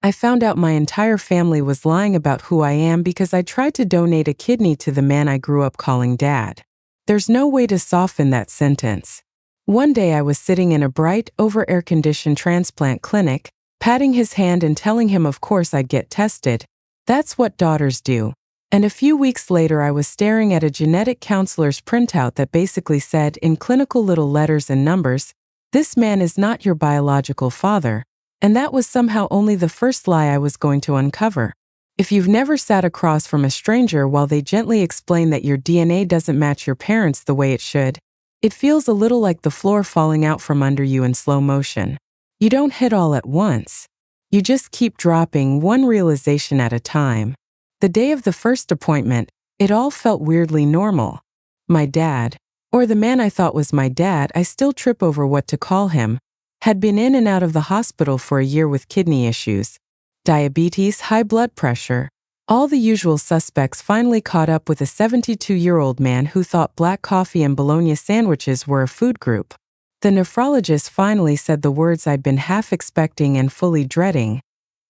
I found out my entire family was lying about who I am because I tried to donate a kidney to the man I grew up calling Dad. There's no way to soften that sentence. One day I was sitting in a bright, over-air-conditioned transplant clinic, patting his hand and telling him of course I'd get tested. That's what daughters do. And a few weeks later I was staring at a genetic counselor's printout that basically said in clinical little letters and numbers, "This man is not your biological father." And that was somehow only the first lie I was going to uncover. If you've never sat across from a stranger while they gently explain that your DNA doesn't match your parents the way it should, it feels a little like the floor falling out from under you in slow motion. You don't hit all at once. You just keep dropping one realization at a time. The day of the first appointment, it all felt weirdly normal. My dad, or the man I thought was my dad, I still trip over what to call him, had been in and out of the hospital for a year with kidney issues, diabetes, high blood pressure. All the usual suspects finally caught up with a 72-year-old man who thought black coffee and bologna sandwiches were a food group. The nephrologist finally said the words I'd been half expecting and fully dreading.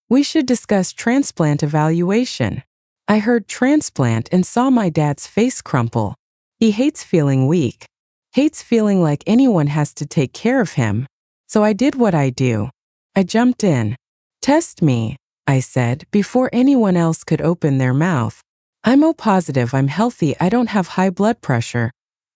"We should discuss transplant evaluation." I heard transplant and saw my dad's face crumple. He hates feeling weak, hates feeling like anyone has to take care of him. So I did what I do. I jumped in. "Test me," I said, before anyone else could open their mouth. "I'm O positive, I'm healthy, I don't have high blood pressure.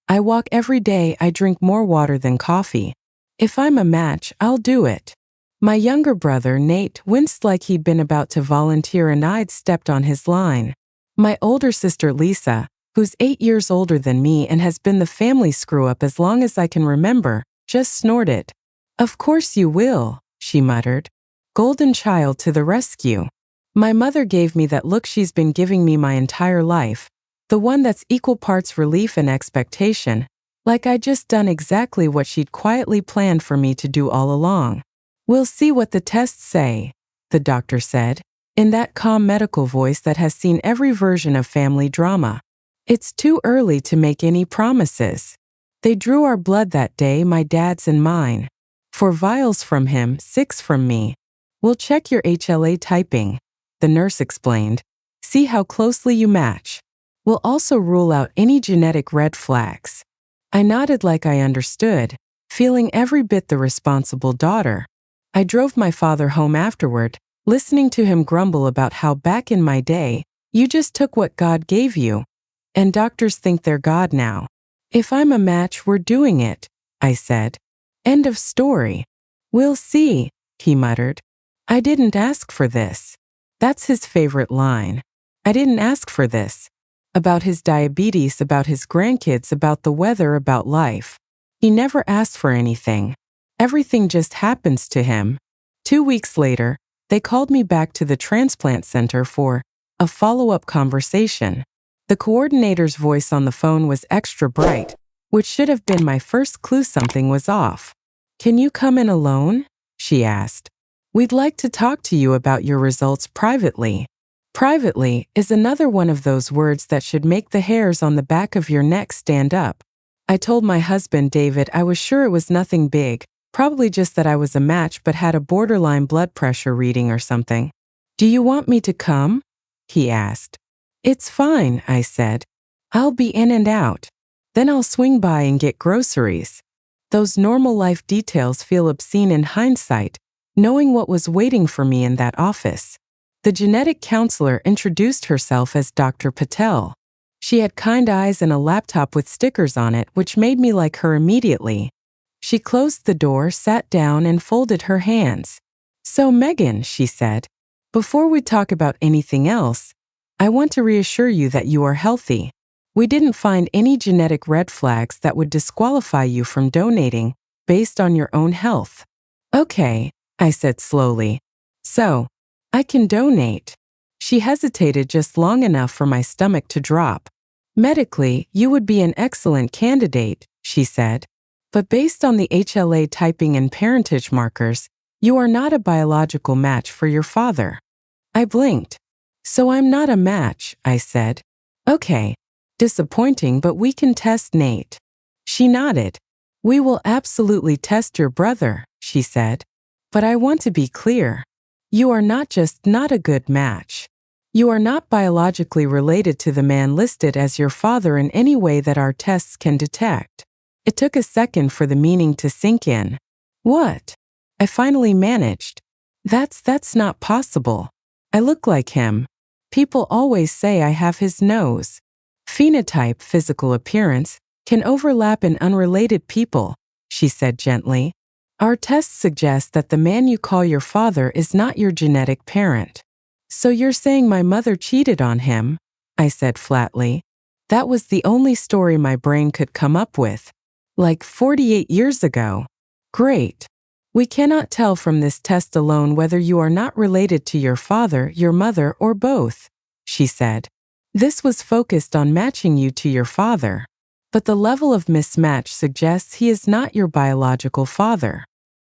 I walk every day, I drink more water than coffee. If I'm a match, I'll do it." My younger brother, Nate, winced like he'd been about to volunteer and I'd stepped on his line. My older sister, Lisa, who's 8 years older than me and has been the family screw-up as long as I can remember, just snorted. "Of course you will," she muttered. "Golden child to the rescue." My mother gave me that look she's been giving me my entire life, the one that's equal parts relief and expectation, like I'd just done exactly what she'd quietly planned for me to do all along. "We'll see what the tests say," the doctor said, in that calm medical voice that has seen every version of family drama. "It's too early to make any promises." They drew our blood that day, my dad's and mine. 4 vials from him, 6 from me. "We'll check your HLA typing," the nurse explained. "See how closely you match. We'll also rule out any genetic red flags." I nodded like I understood, feeling every bit the responsible daughter. I drove my father home afterward, listening to him grumble about how back in my day, you just took what God gave you, and doctors think they're God now. "If I'm a match, we're doing it," I said. "End of story." "We'll see," he muttered. "I didn't ask for this." That's his favorite line. I didn't ask for this. About his diabetes, about his grandkids, about the weather, about life. He never asked for anything. Everything just happens to him. 2 weeks later, they called me back to the transplant center for a follow-up conversation. The coordinator's voice on the phone was extra bright, which should have been my first clue something was off. "Can you come in alone?" she asked. "We'd like to talk to you about your results privately." Privately is another one of those words that should make the hairs on the back of your neck stand up. I told my husband, David, I was sure it was nothing big, probably just that I was a match but had a borderline blood pressure reading or something. "Do you want me to come?" he asked. "It's fine," I said. "I'll be in and out. Then I'll swing by and get groceries." Those normal life details feel obscene in hindsight, knowing what was waiting for me in that office. The genetic counselor introduced herself as Dr. Patel. She had kind eyes and a laptop with stickers on it, which made me like her immediately. She closed the door, sat down, and folded her hands. "So, Megan," she said, "before we talk about anything else, I want to reassure you that you are healthy. We didn't find any genetic red flags that would disqualify you from donating based on your own health." "Okay," I said slowly. "So, I can donate." She hesitated just long enough for my stomach to drop. "Medically, you would be an excellent candidate," she said. "But based on the HLA typing and parentage markers, you are not a biological match for your father." I blinked. "So I'm not a match," I said. "Okay. Disappointing, but we can test Nate." She nodded. "We will absolutely test your brother," she said. "But I want to be clear. You are not just not a good match. You are not biologically related to the man listed as your father in any way that our tests can detect. It took a second for the meaning to sink in. What? I finally managed. That's not possible. I look like him. People always say I have his nose. Phenotype, physical appearance, can overlap in unrelated people, she said gently. Our tests suggest that the man you call your father is not your genetic parent. So you're saying my mother cheated on him? I said flatly. That was the only story my brain could come up with. Like 48 years ago. Great. We cannot tell from this test alone whether you are not related to your father, your mother, or both, she said. This was focused on matching you to your father. But the level of mismatch suggests he is not your biological father.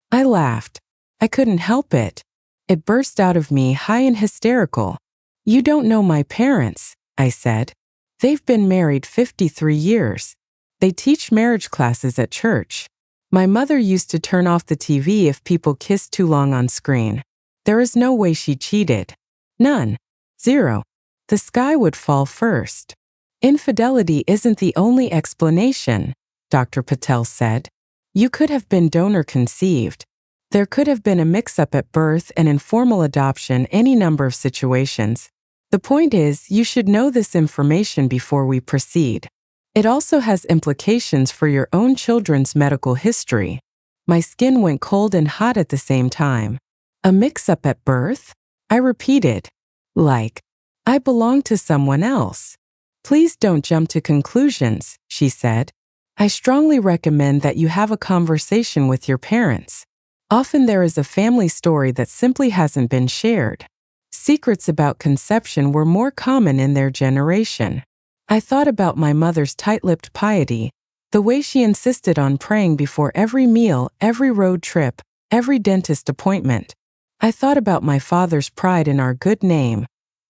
I laughed. I couldn't help it. It burst out of me high and hysterical. You don't know my parents, I said. They've been married 53 years. They teach marriage classes at church. My mother used to turn off the TV if people kissed too long on screen. There is no way she cheated. None. Zero. The sky would fall first. Infidelity isn't the only explanation, Dr. Patel said. You could have been donor conceived. There could have been a mix-up at birth and informal adoption, any number of situations. The point is, you should know this information before we proceed. It also has implications for your own children's medical history. My skin went cold and hot at the same time. A mix-up at birth? I repeated. Like, I belong to someone else. Please don't jump to conclusions, she said. I strongly recommend that you have a conversation with your parents. Often there is a family story that simply hasn't been shared. Secrets about conception were more common in their generation. I thought about my mother's tight-lipped piety, the way she insisted on praying before every meal, every road trip, every dentist appointment. I thought about my father's pride in our good name,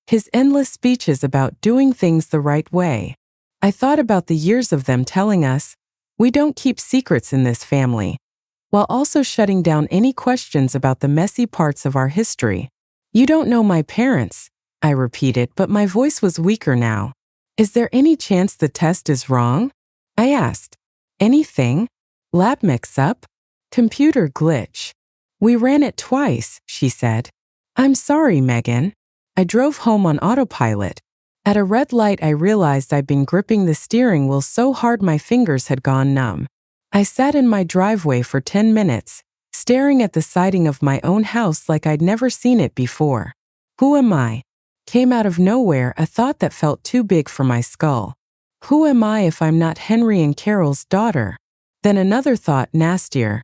his endless speeches about doing things the right way. I thought about the years of them telling us, we don't keep secrets in this family, while also shutting down any questions about the messy parts of our history. You don't know my parents, I repeated, but my voice was weaker now. Is there any chance the test is wrong? I asked. Anything? Lab mix-up? Computer glitch. We ran it twice, she said. I'm sorry, Megan. I drove home on autopilot. At a red light, I realized I'd been gripping the steering wheel so hard my fingers had gone numb. I sat in my driveway for 10 minutes, staring at the siding of my own house like I'd never seen it before. Who am I? Came out of nowhere, a thought that felt too big for my skull. Who am I if I'm not Henry and Carol's daughter? Then another thought, nastier.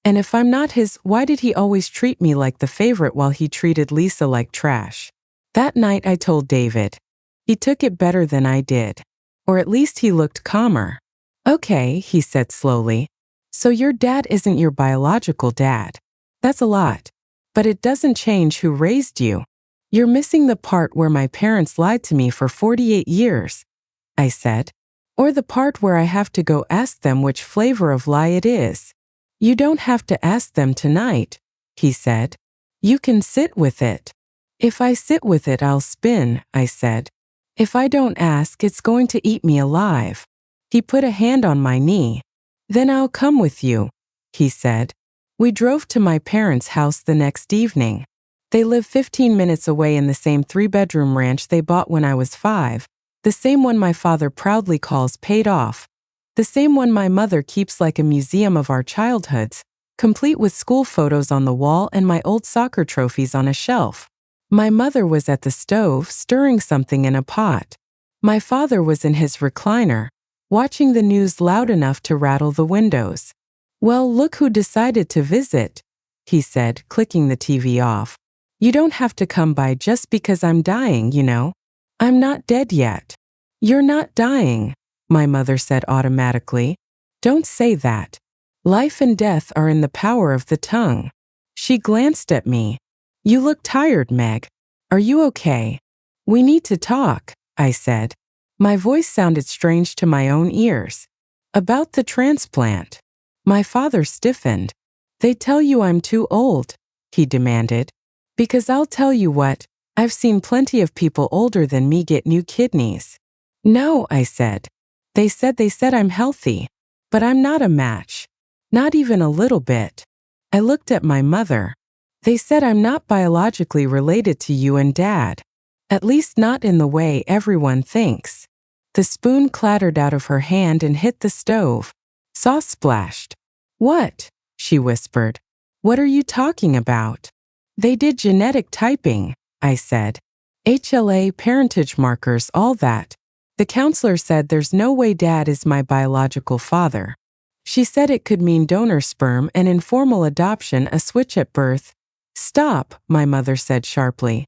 And if I'm not his, why did he always treat me like the favorite while he treated Lisa like trash? That night I told David. He took it better than I did. Or at least he looked calmer. Okay, he said slowly. So your dad isn't your biological dad. That's a lot. But it doesn't change who raised you. You're missing the part where my parents lied to me for 48 years, I said. Or the part where I have to go ask them which flavor of lie it is. You don't have to ask them tonight, he said. You can sit with it. If I sit with it, I'll spin, I said. If I don't ask, it's going to eat me alive. He put a hand on my knee. Then I'll come with you, he said. We drove to my parents' house the next evening. They live 15 minutes away in the same 3-bedroom ranch they bought when I was 5, the same one my father proudly calls paid off, the same one my mother keeps like a museum of our childhoods, complete with school photos on the wall and my old soccer trophies on a shelf. My mother was at the stove stirring something in a pot. My father was in his recliner, watching the news loud enough to rattle the windows. Well, look who decided to visit, he said, clicking the TV off. You don't have to come by just because I'm dying, you know. I'm not dead yet. You're not dying, my mother said automatically. Don't say that. Life and death are in the power of the tongue. She glanced at me. You look tired, Meg. Are you okay? We need to talk, I said. My voice sounded strange to my own ears. About the transplant. My father stiffened. They tell you I'm too old, he demanded. Because I'll tell you what, I've seen plenty of people older than me get new kidneys. No, I said. They said I'm healthy. But I'm not a match. Not even a little bit. I looked at my mother. They said I'm not biologically related to you and Dad. At least not in the way everyone thinks. The spoon clattered out of her hand and hit the stove. Sauce splashed. What? She whispered. What are you talking about? They did genetic typing, I said. HLA, parentage markers, all that. The counselor said there's no way Dad is my biological father. She said it could mean donor sperm and informal adoption, a switch at birth. Stop, my mother said sharply.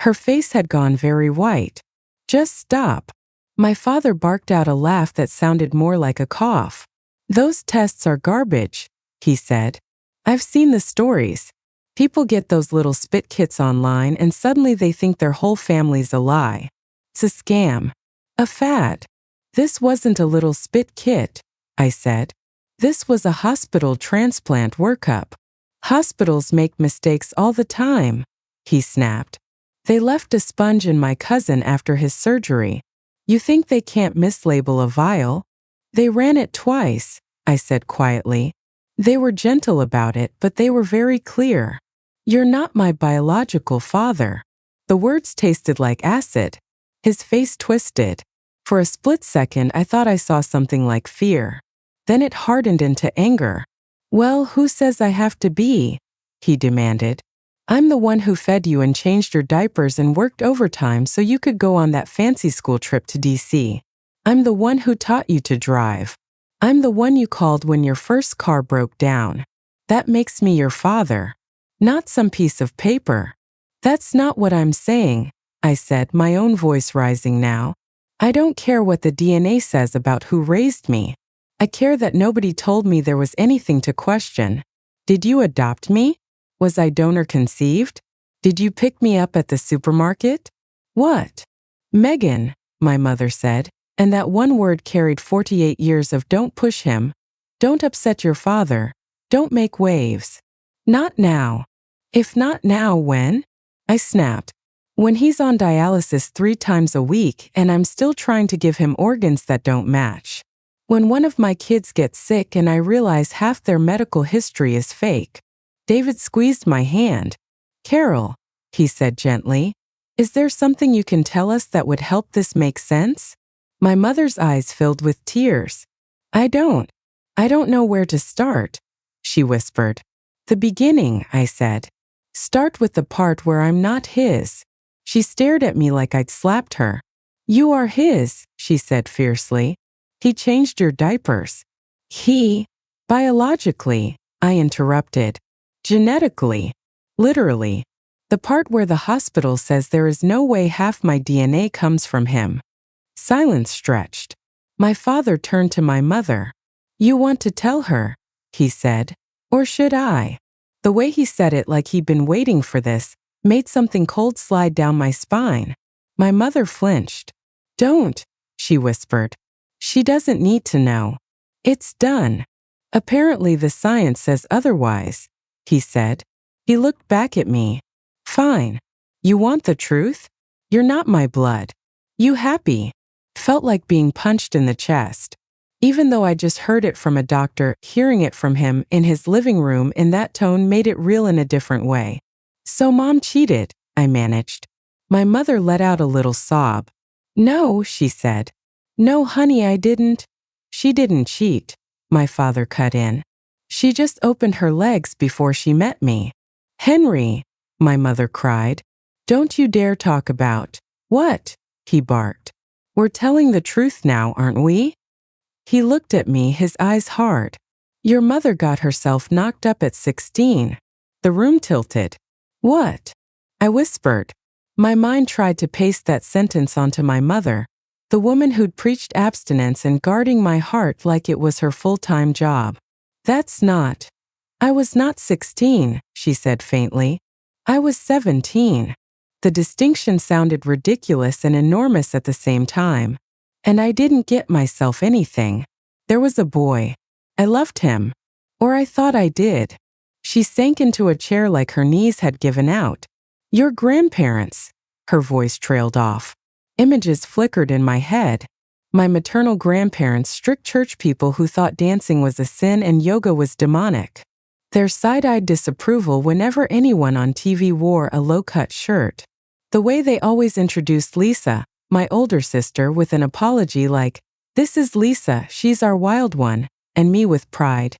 Her face had gone very white. Just stop. My father barked out a laugh that sounded more like a cough. Those tests are garbage, he said. I've seen the stories. People get those little spit kits online and suddenly they think their whole family's a lie. It's a scam. A fad. This wasn't a little spit kit, I said. This was a hospital transplant workup. Hospitals make mistakes all the time, he snapped. They left a sponge in my cousin after his surgery. You think they can't mislabel a vial? They ran it twice, I said quietly. They were gentle about it, but they were very clear. You're not my biological father. The words tasted like acid. His face twisted. For a split second, I thought I saw something like fear. Then it hardened into anger. Well, who says I have to be? He demanded. I'm the one who fed you and changed your diapers and worked overtime so you could go on that fancy school trip to DC. I'm the one who taught you to drive. I'm the one you called when your first car broke down. That makes me your father. Not some piece of paper. That's not what I'm saying, I said, my own voice rising now. I don't care what the DNA says about who raised me. I care that nobody told me there was anything to question. Did you adopt me? Was I donor conceived? Did you pick me up at the supermarket? What? Megan, my mother said, and that one word carried 48 years of don't push him. Don't upset your father. Don't make waves. Not now. If not now, when? I snapped. When he's on dialysis 3 times a week and I'm still trying to give him organs that don't match. When one of my kids gets sick and I realize half their medical history is fake. David squeezed my hand. Carol, he said gently, is there something you can tell us that would help this make sense? My mother's eyes filled with tears. I don't know where to start, she whispered. The beginning, I said. Start with the part where I'm not his. She stared at me like I'd slapped her. You are his, she said fiercely. He changed your diapers. Biologically, I interrupted. Genetically. Literally. The part where the hospital says there is no way half my DNA comes from him. Silence stretched. My father turned to my mother. You want to tell her, he said. Or should I? The way he said it like he'd been waiting for this made something cold slide down my spine. My mother flinched. Don't, she whispered. She doesn't need to know. It's done. Apparently the science says otherwise, he said. He looked back at me. Fine. You want the truth? You're not my blood. You happy? Felt like being punched in the chest. Even though I just heard it from a doctor, hearing it from him in his living room in that tone made it real in a different way. So Mom cheated, I managed. My mother let out a little sob. No, she said. No, honey, I didn't. She didn't cheat, my father cut in. She just opened her legs before she met me. Henry, my mother cried. Don't you dare talk about. What? He barked. We're telling the truth now, aren't we? He looked at me, his eyes hard. Your mother got herself knocked up at 16. The room tilted. What? I whispered. My mind tried to paste that sentence onto my mother, the woman who'd preached abstinence and guarding my heart like it was her full-time job. That's not. I was not 16, she said faintly. I was 17. The distinction sounded ridiculous and enormous at the same time. And I didn't get myself anything. There was a boy. I loved him. Or I thought I did. She sank into a chair like her knees had given out. Your grandparents. Her voice trailed off. Images flickered in my head. My maternal grandparents, strict church people who thought dancing was a sin and yoga was demonic. Their side-eyed disapproval whenever anyone on TV wore a low-cut shirt. The way they always introduced Lisa, my older sister, with an apology like, "This is Lisa, she's our wild one," and me with pride.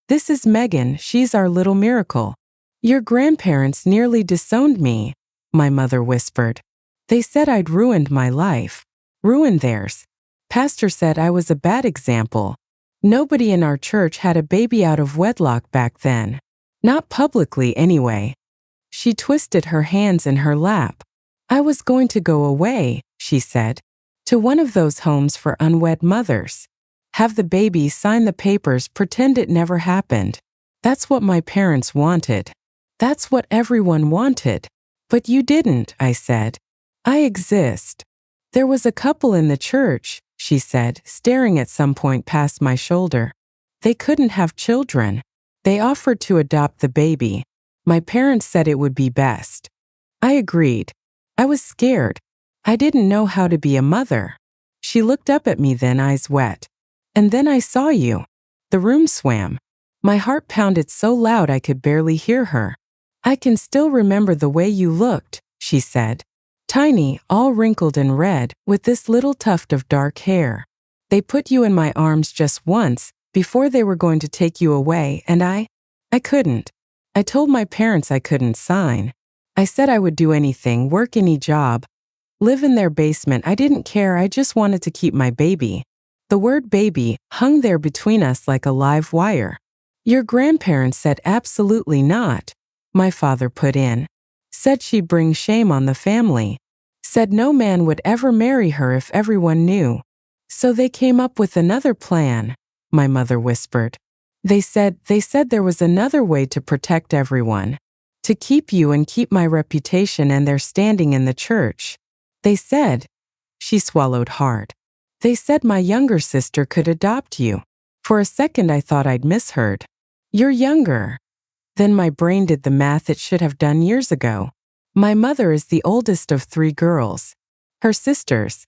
"This is Megan, she's our little miracle." Your grandparents nearly disowned me, my mother whispered. They said I'd ruined my life. Ruined theirs. Pastor said I was a bad example. Nobody in our church had a baby out of wedlock back then. Not publicly, anyway. She twisted her hands in her lap. I was going to go away, she said, to one of those homes for unwed mothers. Have the baby sign the papers, pretend it never happened. That's what my parents wanted. That's what everyone wanted. But you didn't, I said. I exist. There was a couple in the church, she said, staring at some point past my shoulder. They couldn't have children. They offered to adopt the baby. My parents said it would be best. I agreed. I was scared. I didn't know how to be a mother. She looked up at me then, eyes wet. And then I saw you. The room swam. My heart pounded so loud I could barely hear her. I can still remember the way you looked, she said. Tiny, all wrinkled and red, with this little tuft of dark hair. They put you in my arms just once, before they were going to take you away, and I couldn't. I told my parents I couldn't sign. I said I would do anything, work any job, live in their basement. I didn't care, I just wanted to keep my baby. The word baby hung there between us like a live wire. Your grandparents said absolutely not, my father put in. Said she'd bring shame on the family. Said no man would ever marry her if everyone knew. So they came up with another plan, my mother whispered. They said there was another way to protect everyone. To keep you and keep my reputation and their standing in the church. They said, she swallowed hard. They said my younger sister could adopt you. For a second I thought I'd misheard. You're younger. Then my brain did the math it should have done years ago. My mother is the oldest of 3 girls. Her sisters,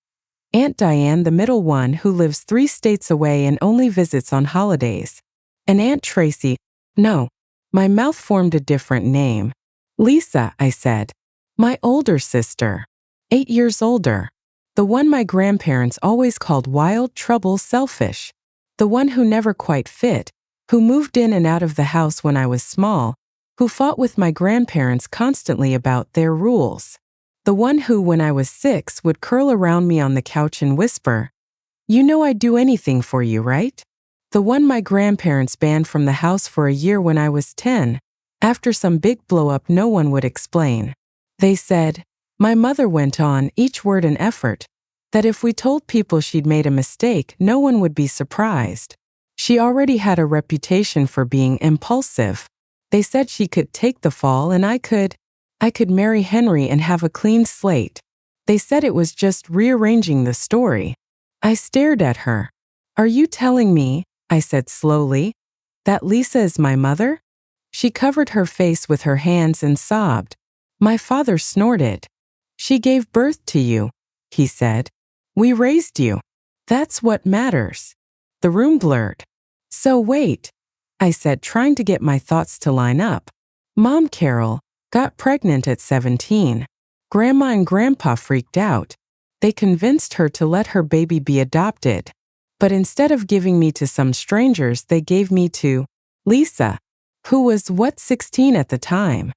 Aunt Diane, the middle one who lives 3 states away and only visits on holidays, and Aunt Tracy. No, my mouth formed a different name. Lisa, I said. My older sister, 8 years older. The one my grandparents always called wild, trouble, selfish. The one who never quite fit, who moved in and out of the house when I was small, who fought with my grandparents constantly about their rules. The one who, when I was 6, would curl around me on the couch and whisper, "You know I'd do anything for you, right?" The one my grandparents banned from the house for a year when I was 10, after some big blow-up no one would explain. They said, my mother went on, each word an effort, that if we told people she'd made a mistake, no one would be surprised. She already had a reputation for being impulsive. They said she could take the fall and I could marry Henry and have a clean slate. They said it was just rearranging the story. I stared at her. Are you telling me, I said slowly, that Lisa is my mother? She covered her face with her hands and sobbed. My father snorted. She gave birth to you, he said. We raised you. That's what matters. The room blurred. So wait, I said, trying to get my thoughts to line up. Mom Carol got pregnant at 17. Grandma and Grandpa freaked out. They convinced her to let her baby be adopted. But instead of giving me to some strangers, they gave me to Lisa, who was, 16 at the time?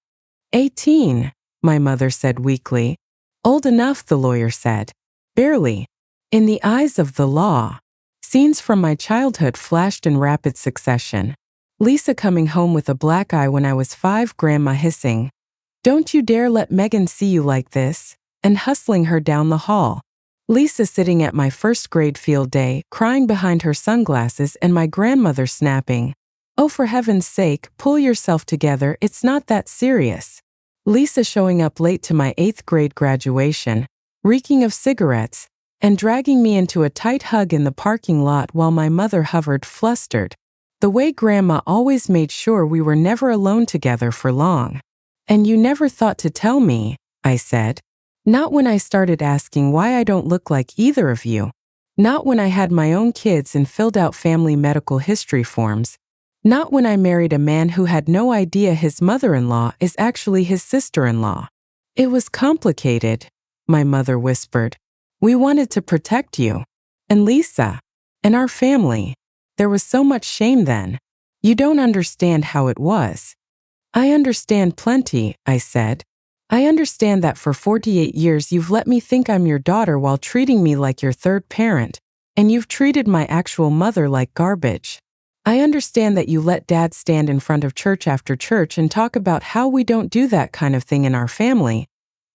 18, my mother said weakly. Old enough, the lawyer said. Barely. In the eyes of the law. Scenes from my childhood flashed in rapid succession. Lisa coming home with a black eye when I was 5, Grandma hissing, "Don't you dare let Megan see you like this," and hustling her down the hall. Lisa sitting at my first grade field day, crying behind her sunglasses, and my grandmother snapping, "Oh, for heaven's sake, pull yourself together, it's not that serious." Lisa showing up late to my 8th grade graduation, reeking of cigarettes, and dragging me into a tight hug in the parking lot while my mother hovered flustered. The way Grandma always made sure we were never alone together for long. And you never thought to tell me, I said. Not when I started asking why I don't look like either of you. Not when I had my own kids and filled out family medical history forms. Not when I married a man who had no idea his mother-in-law is actually his sister-in-law. It was complicated, my mother whispered. We wanted to protect you. And Lisa. And our family. There was so much shame then. You don't understand how it was. I understand plenty, I said. I understand that for 48 years you've let me think I'm your daughter while treating me like your third parent, and you've treated my actual mother like garbage. I understand that you let Dad stand in front of church after church and talk about how we don't do that kind of thing in our family,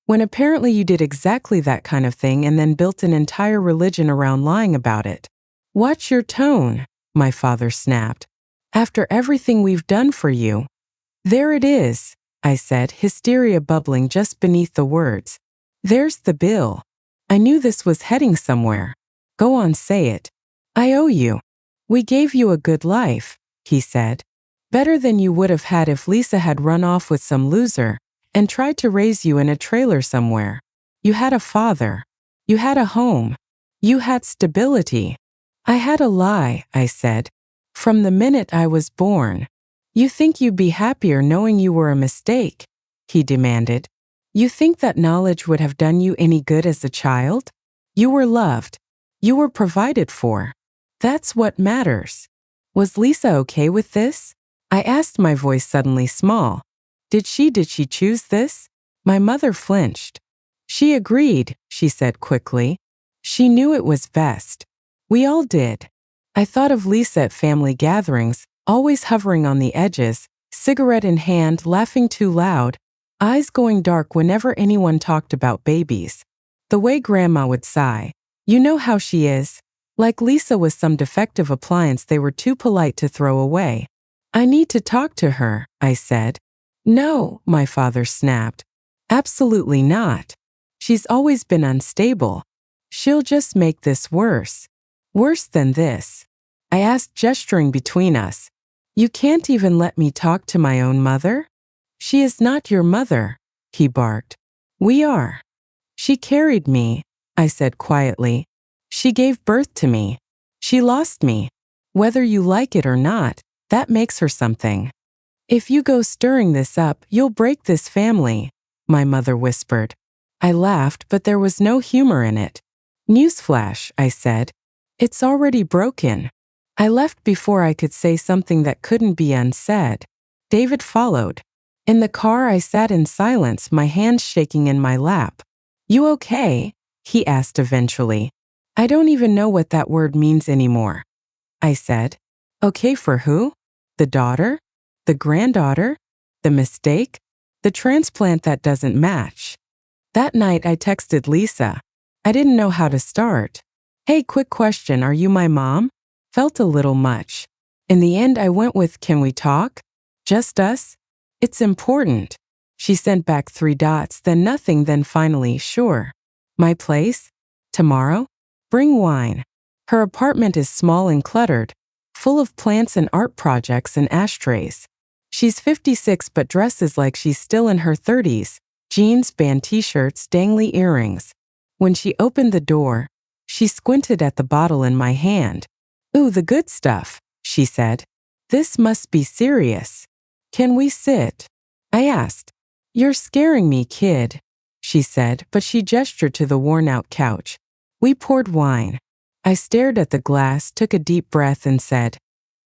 when apparently you did exactly that kind of thing and then built an entire religion around lying about it. Watch your tone, my father snapped. After everything we've done for you. There it is, I said, hysteria bubbling just beneath the words. There's the bill. I knew this was heading somewhere. Go on, say it. I owe you. We gave you a good life, he said. Better than you would have had if Lisa had run off with some loser and tried to raise you in a trailer somewhere. You had a father. You had a home. You had stability. I had a lie, I said, from the minute I was born. You think you'd be happier knowing you were a mistake? He demanded. You think that knowledge would have done you any good as a child? You were loved. You were provided for. That's what matters. Was Lisa okay with this? I asked, my voice suddenly small. Did she choose this? My mother flinched. She agreed, she said quickly. She knew it was best. We all did. I thought of Lisa at family gatherings, always hovering on the edges, cigarette in hand, laughing too loud, eyes going dark whenever anyone talked about babies. The way Grandma would sigh. You know how she is. Like Lisa was some defective appliance they were too polite to throw away. I need to talk to her, I said. No, my father snapped. Absolutely not. She's always been unstable. She'll just make this worse. Worse than this. I asked, gesturing between us. You can't even let me talk to my own mother? She is not your mother, he barked. We are. She carried me, I said quietly. She gave birth to me. She lost me. Whether you like it or not, that makes her something. If you go stirring this up, you'll break this family, my mother whispered. I laughed, but there was no humor in it. Newsflash, I said. It's already broken. I left before I could say something that couldn't be unsaid. David followed. In the car, I sat in silence, my hands shaking in my lap. You okay? He asked eventually. I don't even know what that word means anymore. I said. Okay for who? The daughter? The granddaughter? The mistake? The transplant that doesn't match? That night I texted Lisa. I didn't know how to start. Hey, quick question, are you my mom? Felt a little much. In the end, I went with, can we talk? Just us? It's important. She sent back 3 dots, then nothing, then finally, sure. My place? Tomorrow? Bring wine. Her apartment is small and cluttered, full of plants and art projects and ashtrays. She's 56 but dresses like she's still in her 30s, jeans, band t-shirts, dangly earrings. When she opened the door, she squinted at the bottle in my hand. Ooh, the good stuff, she said. This must be serious. Can we sit? I asked. You're scaring me, kid, she said, but she gestured to the worn-out couch. We poured wine. I stared at the glass, took a deep breath and said,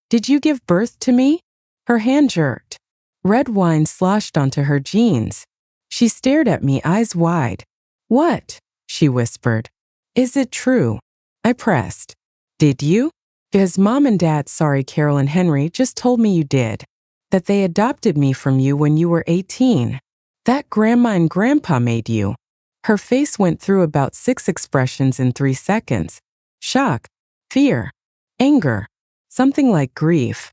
Did you give birth to me? Her hand jerked. Red wine sloshed onto her jeans. She stared at me, eyes wide. What? She whispered. Is it true? I pressed. Did you? Because Mom and Dad, sorry, Carol and Henry, just told me you did. That they adopted me from you when you were 18. That Grandma and Grandpa made you. Her face went through about 6 expressions in 3 seconds. Shock, fear, anger, something like grief.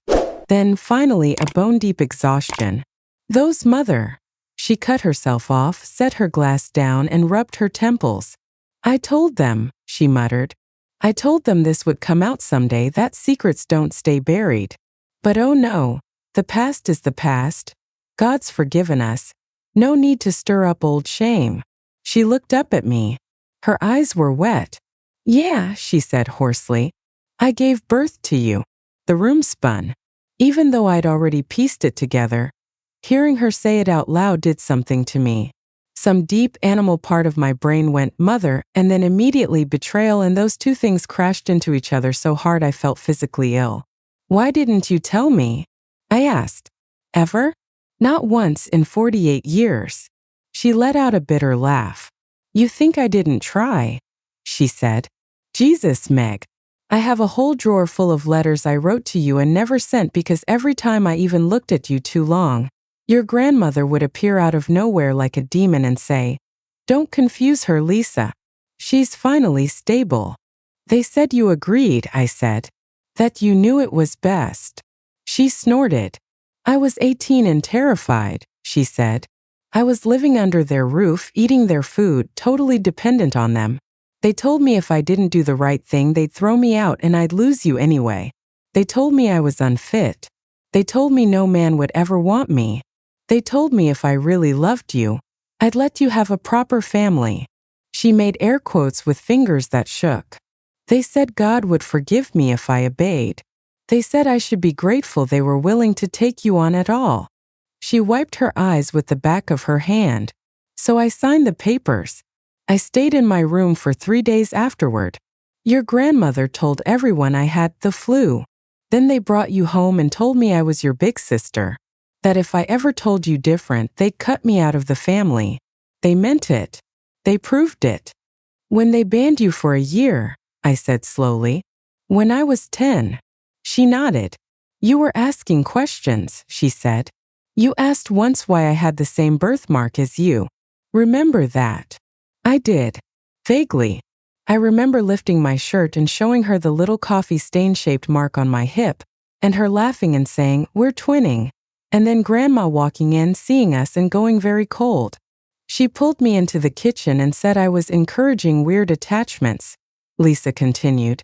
Then, finally, a bone-deep exhaustion. Those mother. She cut herself off, set her glass down, and rubbed her temples. I told them, she muttered. I told them this would come out someday, that secrets don't stay buried. But oh no, the past is the past. God's forgiven us. No need to stir up old shame. She looked up at me. Her eyes were wet. Yeah, she said hoarsely. I gave birth to you. The room spun. Even though I'd already pieced it together, hearing her say it out loud did something to me. Some deep animal part of my brain went mother and then immediately betrayal, and those two things crashed into each other so hard I felt physically ill. Why didn't you tell me? I asked. Ever? Not once in 48 years. She let out a bitter laugh. You think I didn't try? She said. Jesus, Meg. I have a whole drawer full of letters I wrote to you and never sent because every time I even looked at you too long, your grandmother would appear out of nowhere like a demon and say, Don't confuse her, Lisa. She's finally stable. They said you agreed, I said. That you knew it was best. She snorted. I was 18 and terrified, she said. I was living under their roof, eating their food, totally dependent on them. They told me if I didn't do the right thing, they'd throw me out and I'd lose you anyway. They told me I was unfit. They told me no man would ever want me. They told me if I really loved you, I'd let you have a proper family. She made air quotes with fingers that shook. They said God would forgive me if I obeyed. They said I should be grateful they were willing to take you on at all. She wiped her eyes with the back of her hand. So I signed the papers. I stayed in my room for 3 days afterward. Your grandmother told everyone I had the flu. Then they brought you home and told me I was your big sister. That if I ever told you different, they'd cut me out of the family. They meant it. They proved it. When they banned you for a year, I said slowly. When I was 10. She nodded. You were asking questions, she said. You asked once why I had the same birthmark as you. Remember that? I did. Vaguely. I remember lifting my shirt and showing her the little coffee stain-shaped mark on my hip, and her laughing and saying, We're twinning. And then Grandma walking in, seeing us and going very cold. She pulled me into the kitchen and said I was encouraging weird attachments, Lisa continued.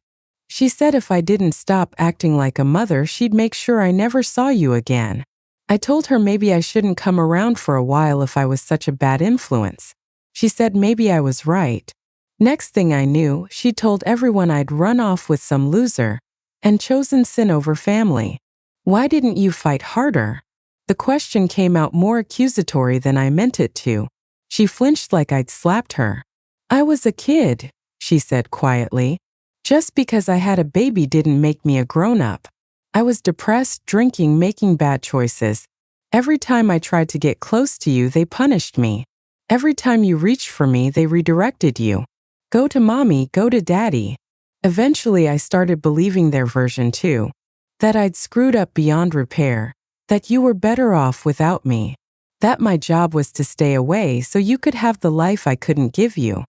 She said if I didn't stop acting like a mother, she'd make sure I never saw you again. I told her maybe I shouldn't come around for a while if I was such a bad influence. She said maybe I was right. Next thing I knew, she told everyone I'd run off with some loser and chosen sin over family. Why didn't you fight harder? The question came out more accusatory than I meant it to. She flinched like I'd slapped her. I was a kid, she said quietly. Just because I had a baby didn't make me a grown-up. I was depressed, drinking, making bad choices. Every time I tried to get close to you, they punished me. Every time you reached for me, they redirected you. Go to mommy, go to daddy. Eventually, I started believing their version too. That I'd screwed up beyond repair. That you were better off without me. That my job was to stay away so you could have the life I couldn't give you.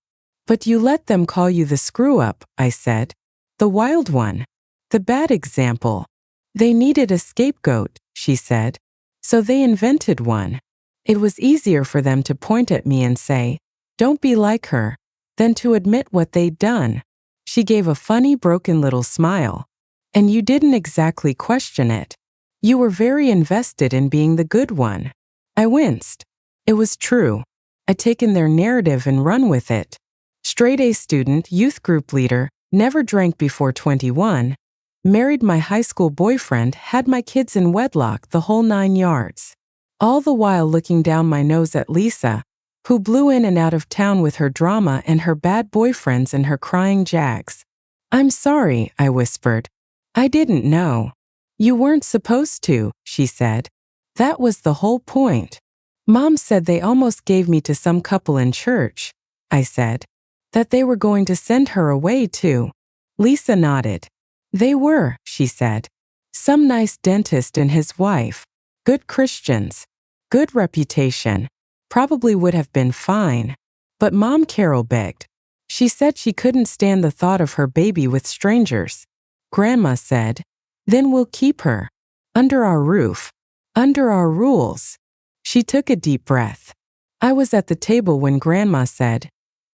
But you let them call you the screw-up, I said. The wild one. The bad example. They needed a scapegoat, she said. So they invented one. It was easier for them to point at me and say, Don't be like her, than to admit what they'd done. She gave a funny, broken little smile. And you didn't exactly question it. You were very invested in being the good one. I winced. It was true. I'd taken their narrative and run with it. Straight-A student, youth group leader, never drank before 21, married my high school boyfriend, had my kids in wedlock, the whole 9 yards. All the while looking down my nose at Lisa, who blew in and out of town with her drama and her bad boyfriends and her crying jags. I'm sorry, I whispered. I didn't know. You weren't supposed to, she said. That was the whole point. Mom said they almost gave me to some couple in church, I said. That they were going to send her away too. Lisa nodded. They were, she said. Some nice dentist and his wife. Good Christians. Good reputation. Probably would have been fine. But Mom Carol begged. She said she couldn't stand the thought of her baby with strangers. Grandma said, Then we'll keep her. Under our roof. Under our rules. She took a deep breath. I was at the table when Grandma said,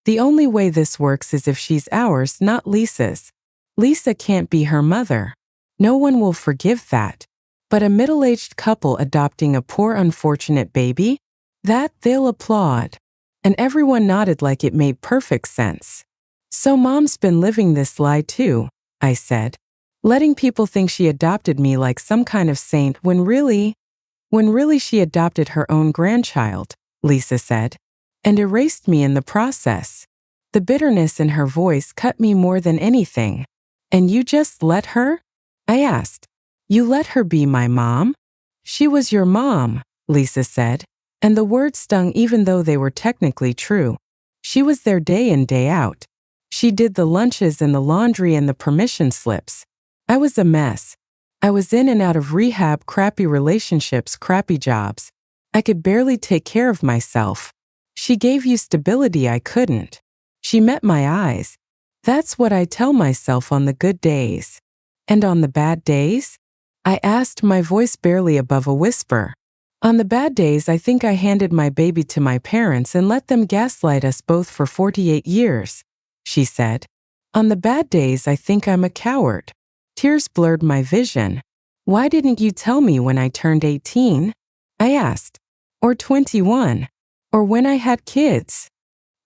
The only way this works is if she's ours, not Lisa's. Lisa can't be her mother. No one will forgive that. But a middle-aged couple adopting a poor unfortunate baby? That they'll applaud. And everyone nodded like it made perfect sense. So Mom's been living this lie too, I said. Letting people think she adopted me like some kind of saint when really she adopted her own grandchild, Lisa said, and erased me in the process. The bitterness in her voice cut me more than anything. And you just let her? I asked. You let her be my mom? She was your mom, Lisa said, and the words stung even though they were technically true. She was there day in, day out. She did the lunches and the laundry and the permission slips. I was a mess. I was in and out of rehab, crappy relationships, crappy jobs. I could barely take care of myself. She gave you stability I couldn't. She met my eyes. That's what I tell myself on the good days. And on the bad days? I asked, my voice barely above a whisper. On the bad days, I think I handed my baby to my parents and let them gaslight us both for 48 years, she said. On the bad days, I think I'm a coward. Tears blurred my vision. Why didn't you tell me when I turned 18? I asked. Or 21? Or when I had kids?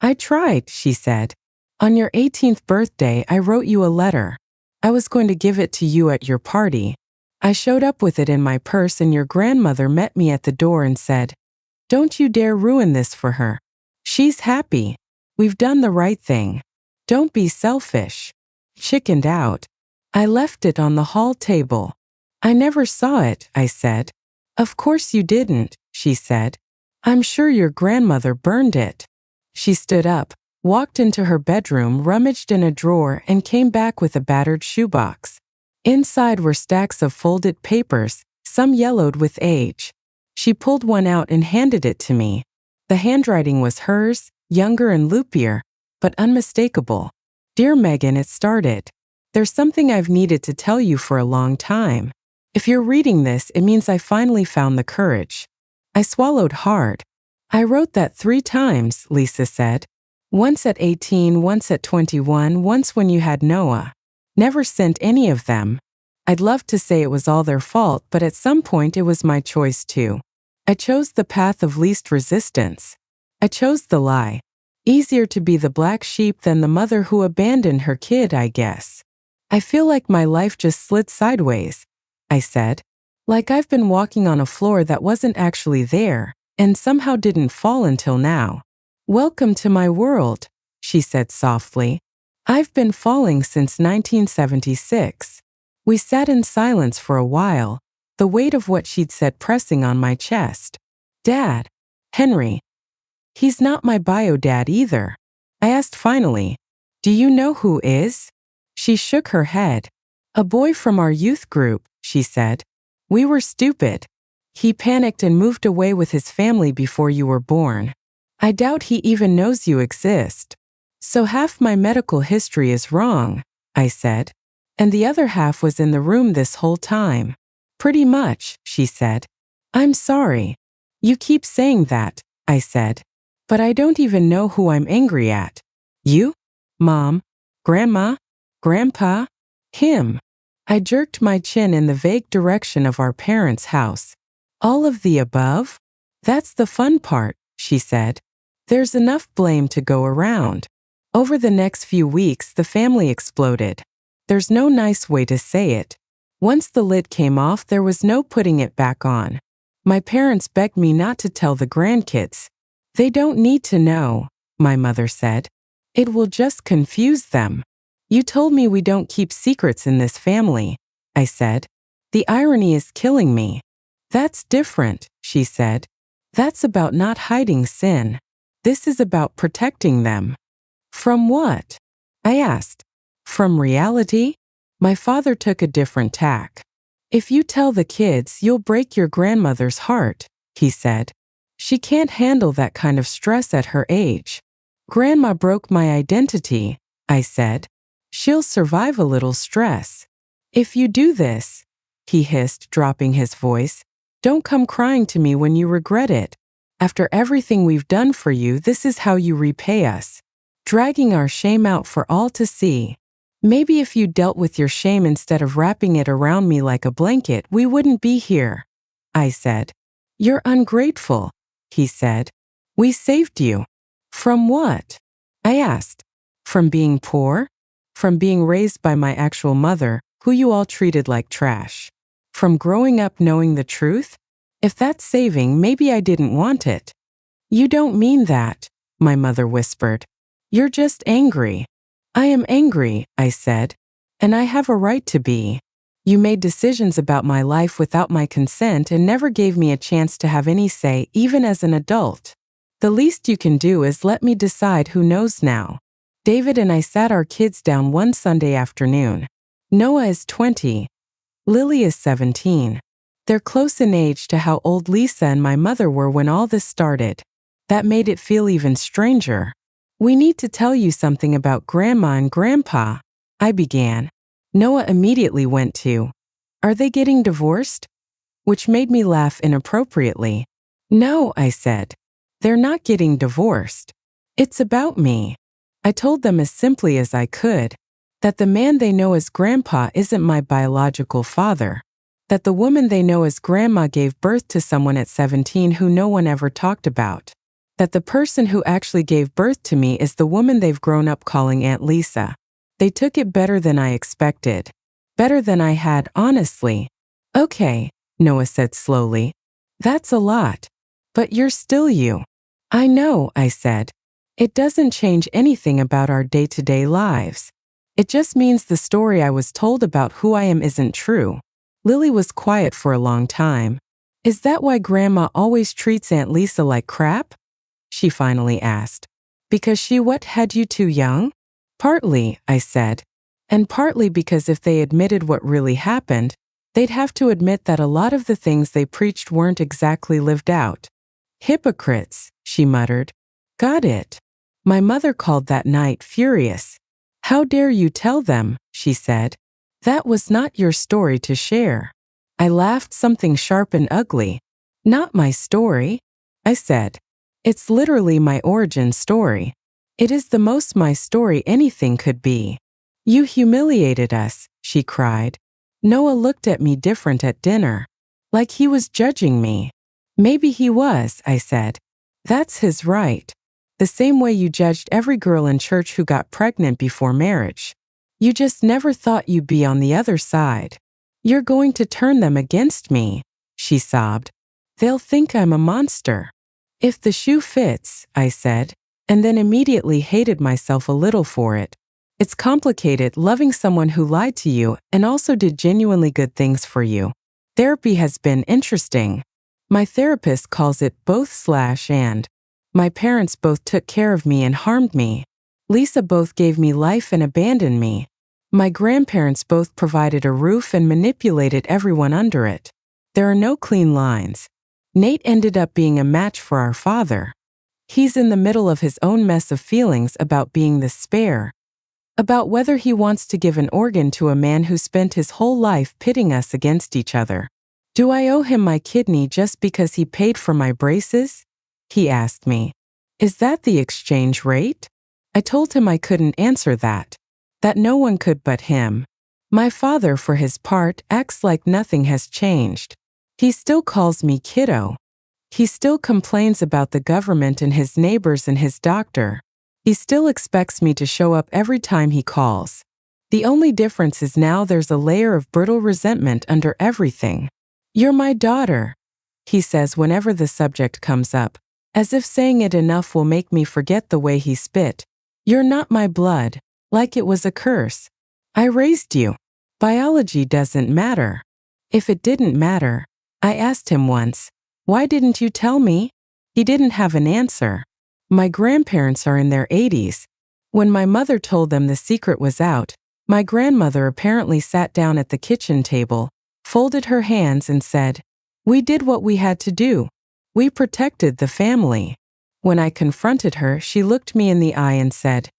I tried, she said. On your 18th birthday, I wrote you a letter. I was going to give it to you at your party. I showed up with it in my purse and your grandmother met me at the door and said, "Don't you dare ruin this for her. She's happy. We've done the right thing. Don't be selfish." Chickened out. I left it on the hall table. I never saw it, I said. Of course you didn't, she said. I'm sure your grandmother burned it. She stood up, walked into her bedroom, rummaged in a drawer, and came back with a battered shoebox. Inside were stacks of folded papers, some yellowed with age. She pulled one out and handed it to me. The handwriting was hers, younger and loopier, but unmistakable. Dear Megan, it started. There's something I've needed to tell you for a long time. If you're reading this, it means I finally found the courage. I swallowed hard. I wrote that 3 times, Lisa said. Once at 18, once at 21, once when you had Noah. Never sent any of them. I'd love to say it was all their fault, but at some point it was my choice too. I chose the path of least resistance. I chose the lie. Easier to be the black sheep than the mother who abandoned her kid, I guess. I feel like my life just slid sideways, I said. Like I've been walking on a floor that wasn't actually there, and somehow didn't fall until now. Welcome to my world, she said softly. I've been falling since 1976. We sat in silence for a while, the weight of what she'd said pressing on my chest. Dad. Henry. He's not my bio dad either. I asked finally. Do you know who is? She shook her head. A boy from our youth group, she said. We were stupid. He panicked and moved away with his family before you were born. I doubt he even knows you exist. So half my medical history is wrong, I said. And the other half was in the room this whole time. Pretty much, she said. I'm sorry. You keep saying that, I said. But I don't even know who I'm angry at. You? Mom? Grandma? Grandpa? Him? I jerked my chin in the vague direction of our parents' house. All of the above? That's the fun part, she said. There's enough blame to go around. Over the next few weeks, the family exploded. There's no nice way to say it. Once the lid came off, there was no putting it back on. My parents begged me not to tell the grandkids. They don't need to know, my mother said. It will just confuse them. You told me we don't keep secrets in this family, I said. The irony is killing me. That's different, she said. That's about not hiding sin. This is about protecting them. From what? I asked. From reality? My father took a different tack. If you tell the kids, you'll break your grandmother's heart, he said. She can't handle that kind of stress at her age. Grandma broke my identity, I said. She'll survive a little stress. If you do this, he hissed, dropping his voice, don't come crying to me when you regret it. After everything we've done for you, this is how you repay us. Dragging our shame out for all to see. Maybe if you dealt with your shame instead of wrapping it around me like a blanket, we wouldn't be here. I said. You're ungrateful. he said. We saved you. From what? I asked. From being poor? From being raised by my actual mother, who you all treated like trash? From growing up knowing the truth? If that's saving, maybe I didn't want it. You don't mean that, my mother whispered. You're just angry. I am angry, I said. And I have a right to be. You made decisions about my life without my consent and never gave me a chance to have any say, even as an adult. The least you can do is let me decide who knows now. David and I sat our kids down one Sunday afternoon. Noah is 20. Lily is 17. They're close in age to how old Lisa and my mother were when all this started. That made it feel even stranger. We need to tell you something about Grandma and Grandpa, I began. Noah immediately went to, Are they getting divorced? Which made me laugh inappropriately. No, I said. They're not getting divorced. It's about me. I told them as simply as I could that the man they know as Grandpa isn't my biological father, that the woman they know as Grandma gave birth to someone at 17 who no one ever talked about, that the person who actually gave birth to me is the woman they've grown up calling Aunt Lisa. They took it better than I expected. Better than I had, honestly. Okay, Noah said slowly. That's a lot. But you're still you. I know, I said. It doesn't change anything about our day-to-day lives. It just means the story I was told about who I am isn't true. Lily was quiet for a long time. Is that why Grandma always treats Aunt Lisa like crap? She finally asked. Because she had you too young? Partly, I said. And partly because if they admitted what really happened, they'd have to admit that a lot of the things they preached weren't exactly lived out. Hypocrites, she muttered. Got it. My mother called that night furious. How dare you tell them, she said. That was not your story to share. I laughed something sharp and ugly. Not my story, I said. It's literally my origin story. It is the most my story anything could be. You humiliated us, she cried. Noah looked at me different at dinner. Like he was judging me. Maybe he was, I said. That's his right. The same way you judged every girl in church who got pregnant before marriage. You just never thought you'd be on the other side. You're going to turn them against me, she sobbed. They'll think I'm a monster. If the shoe fits, I said, and then immediately hated myself a little for it. It's complicated loving someone who lied to you and also did genuinely good things for you. Therapy has been interesting. My therapist calls it both/and. My parents both took care of me and harmed me. Lisa both gave me life and abandoned me. My grandparents both provided a roof and manipulated everyone under it. There are no clean lines. Nate ended up being a match for our father. He's in the middle of his own mess of feelings about being the spare, about whether he wants to give an organ to a man who spent his whole life pitting us against each other. Do I owe him my kidney just because he paid for my braces? He asked me. Is that the exchange rate? I told him I couldn't answer that no one could but him. My father, for his part, acts like nothing has changed. He still calls me kiddo. He still complains about the government and his neighbors and his doctor. He still expects me to show up every time he calls. The only difference is now there's a layer of brittle resentment under everything. You're my daughter, he says whenever the subject comes up, as if saying it enough will make me forget the way he spit. You're not my blood, like it was a curse. I raised you. Biology doesn't matter. If it didn't matter, I asked him once, why didn't you tell me? He didn't have an answer. My grandparents are in their 80s. When my mother told them the secret was out, my grandmother apparently sat down at the kitchen table, folded her hands and said, We did what we had to do. We protected the family. When I confronted her, she looked me in the eye and said,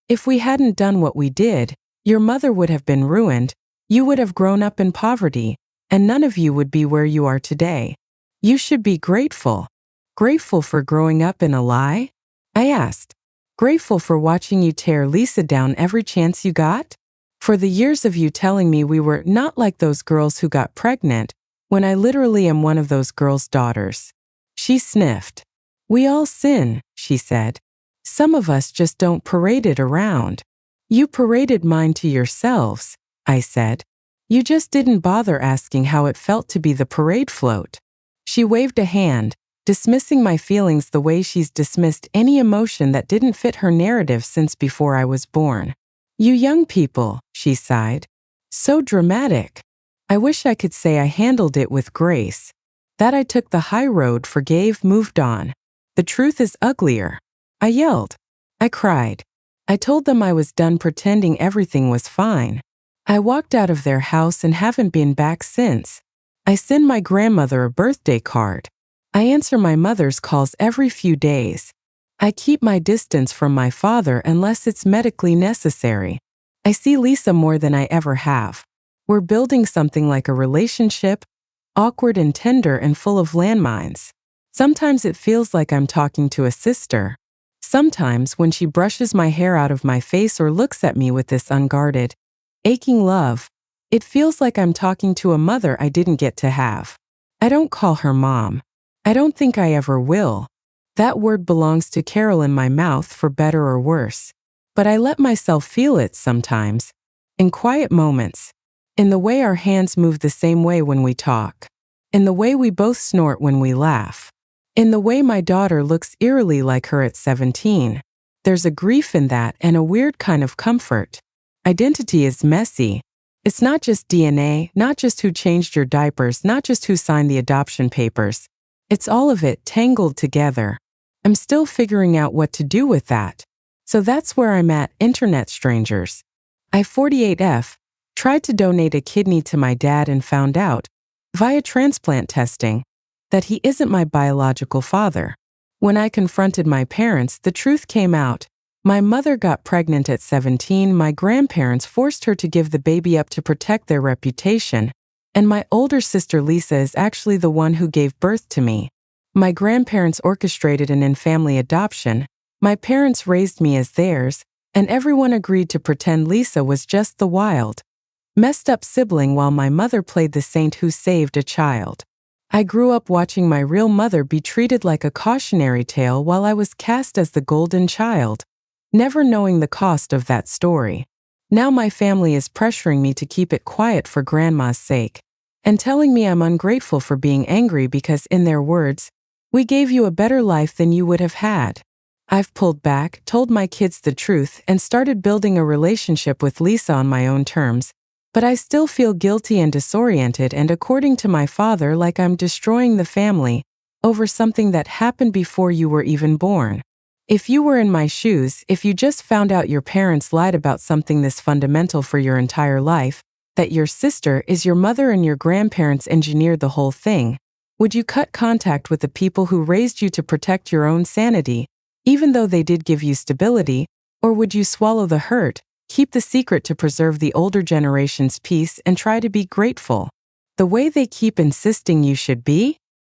If we hadn't done what we did, your mother would have been ruined, you would have grown up in poverty, and none of you would be where you are today. You should be grateful. Grateful for growing up in a lie? I asked. Grateful for watching you tear Lisa down every chance you got? For the years of you telling me we were not like those girls who got pregnant, when I literally am one of those girls' daughters. She sniffed. We all sin, she said. Some of us just don't parade it around. You paraded mine to yourselves, I said. You just didn't bother asking how it felt to be the parade float. She waved a hand, dismissing my feelings the way she's dismissed any emotion that didn't fit her narrative since before I was born. You young people, she sighed. So dramatic. I wish I could say I handled it with grace. That I took the high road, forgave, moved on. The truth is uglier. I yelled. I cried. I told them I was done pretending everything was fine. I walked out of their house and haven't been back since. I send my grandmother a birthday card. I answer my mother's calls every few days. I keep my distance from my father unless it's medically necessary. I see Lisa more than I ever have. We're building something like a relationship, awkward and tender and full of landmines. Sometimes it feels like I'm talking to a sister. Sometimes when she brushes my hair out of my face or looks at me with this unguarded, aching love, it feels like I'm talking to a mother I didn't get to have. I don't call her mom. I don't think I ever will. That word belongs to Carol in my mouth for better or worse. But I let myself feel it sometimes, in quiet moments, in the way our hands move the same way when we talk, in the way we both snort when we laugh, in the way my daughter looks eerily like her at 17. There's a grief in that and a weird kind of comfort. Identity is messy. It's not just DNA, not just who changed your diapers, not just who signed the adoption papers. It's all of it tangled together. I'm still figuring out what to do with that. So that's where I'm at, internet strangers. I-48F tried to donate a kidney to my dad and found out, via transplant testing, that he isn't my biological father. When I confronted my parents, the truth came out. My mother got pregnant at 17, my grandparents forced her to give the baby up to protect their reputation, and my older sister Lisa is actually the one who gave birth to me. My grandparents orchestrated an in-family adoption. My parents raised me as theirs, and everyone agreed to pretend Lisa was just the wild, messed up sibling while my mother played the saint who saved a child. I grew up watching my real mother be treated like a cautionary tale while I was cast as the golden child, never knowing the cost of that story. Now my family is pressuring me to keep it quiet for grandma's sake, and telling me I'm ungrateful for being angry because, in their words, we gave you a better life than you would have had. I've pulled back, told my kids the truth, and started building a relationship with Lisa on my own terms, but I still feel guilty and disoriented and, according to my father, like I'm destroying the family over something that happened before you were even born. If you were in my shoes, if you just found out your parents lied about something this fundamental for your entire life, that your sister is your mother and your grandparents engineered the whole thing, would you cut contact with the people who raised you to protect your own sanity, even though they did give you stability, or would you swallow the hurt, keep the secret to preserve the older generation's peace and try to be grateful, the way they keep insisting you should be?